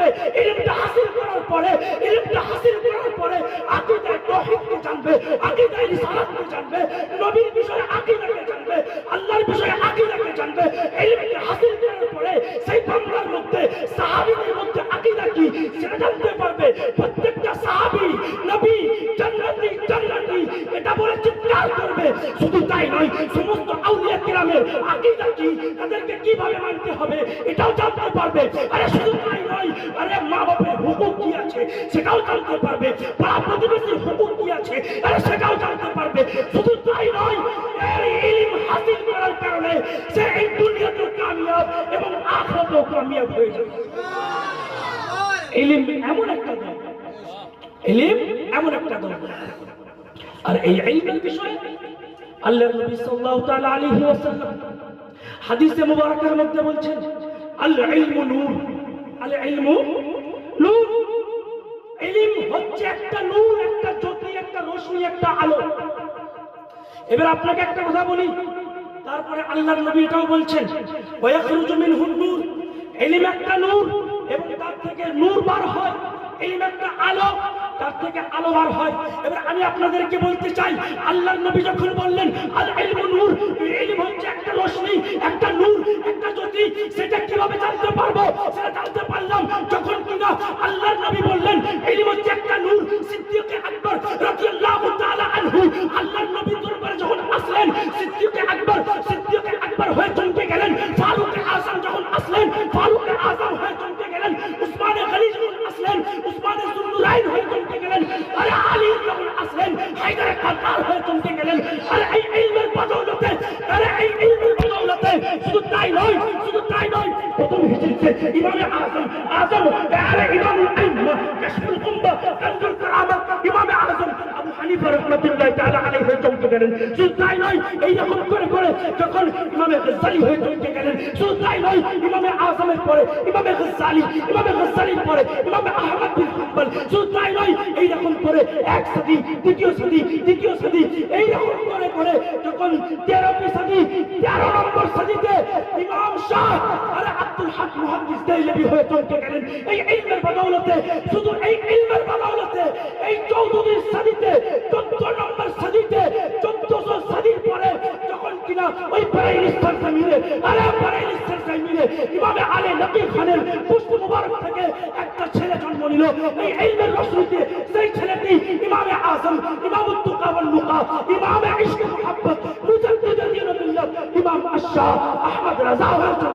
জানবে, ইলমটা হাসিল করার পরে আকীদায়ে তাওহীদকে জানবে, আকীদায়ে রিসালাতকে জানবে, নবীর বিষয়ে আকীদাকে জানবে, আল্লাহর বিষয়ে আকীদাকে জানবে। ইলমকে হাসিল করার পরে সেই বান্দার মধ্যে, সাহাবীদের মধ্যে আকীদা কি সেটা জানতে পারবে। প্রত্যেকটা সাহাবী নবী জান্নাতি এটা বলে চিৎকার করবে। শুধু তাই নয়, সমস্ত আউলিয়া কিরামের আকীদা কি, তাদেরকে কিভাবে মানতে হবে এটাও জানতে পারবে। আরে শুধু তাই নয়, আরে মা বাবার হুকুক কি আছে সেটাও জানতে পারবে, পাড়া প্রতিবেশীর হুকুক কি আছে আরে সেটাও জানতে পারবে। শুধু তাই নয়, এর ইলম হাসিল করার কারণে সে এই দুনিয়াতেও কামিয়াব এবং আখিরাতেও কামিয়াব হয়ে যাবে। ইলম এমন একটা দান, ইলম এমন একটা দান। আর এই ইলমের বিষয়ে আল্লাহর নবী সাল্লাল্লাহু তাআলা আলাইহি ওয়াসাল্লাম হাদিসে মুবারাকার মধ্যে বলছেন, আল ইলমু নূর, আল ইলমু নূর। ইলম হচ্ছে একটা নূর, একটা জ্যোতি, একটা রোশনি, একটা আলো। এবার আপনাকে একটা কথা বলি, তারপরে আল্লাহর নবী এটাও বলছেন, ওয়া ইয়াখরুজু মিনহু নূর। ইলম একটা নূর এবং তার থেকে নূর বার হয়। ইলম একটা আলো, তার থেকে আলো বার হয়। এবার আমি আপনাদেরকে বলতে চাই, আল্লাহর নবী যখন বললেন আল ইলমু নূর, ইলম হচ্ছে একটা রোশনি, একটা নূর, একটা জ্যোতি, সেটা কিভাবে জানতে পারবো? সেটা জানতে পারলাম যখন কিনা আল্লাহর নবী বললেন ইলম হচ্ছে একটা নূর। সিদ্দিক আকবর রাদিয়াল্লাহু তাআলা আনহু আল্লাহর নবীর দরবারে যখন আসলেন, সিদ্দিক আকবর হয়ে চমকে গেলেন। ফারুক আযম যখন আসলেন, ফারুক আযম হয়ে চমকে গেলেন। উসমান গনি যখন আসলেন, উসমান যুন্নুরাইন হয়ে চমকে গেলেন। আর আলী যখন আসলেন, হায়দার কারদার হয়ে চমকে গেলেন। আর এই ইলমের বদৌলতে, শুধু তাই নয়, প্রথম হিজরিতে ইমামে আযম ইমামুল আইম্মা, কাশফুল উম্মা, কানজুল কারামা, ইমামে আযম আবু হানিফা রাহমাতুল্লাহি তাআলা আলাইহি হয়ে চমকে গেলেন। শুধু তাই নয়, এই রকম করে যখন ইমামে গজ্জালি হয়ে চমকে গেলেন। শুধু তাই নয়, ইমামে আযমের পরে ইমামে গজ্জালির পরে ইমামে আহমদ বিন হাম্বল। শুধু তাই নয়, এই রকম করে এক সদি, দ্বিতীয় সদি, এই রকম করে যখন 13 নম্বর সদিতে ইমাম শাহ আরে আব্দুল হক মুহাদ্দিস দেহলভী হয়ে চমকে গেলেন। এই ইলমের বদৌলতে, শুধু এই ইলমের বদৌলতে এই 14 সদিতে, 14 নম্বর সদিতে, 1400 সদির পরে যখন কিনা ওই বারাইলিস্তান জমিনে, ইমামে আলী নবী খানের পুষ্প মুবারক থেকে একটা ছেলে জন্ম নিল এই ইলমের রশনিতে। সেই ছেলেটি ইমামে আযম, ইমামুত তুকা ওয়াল নুকা, ইমামে ইশক মুহাব্বত, মুজাদ্দিদ দ্বীনুল্লাহ, ইমাম আশ-শাহ আহমদ রাজা।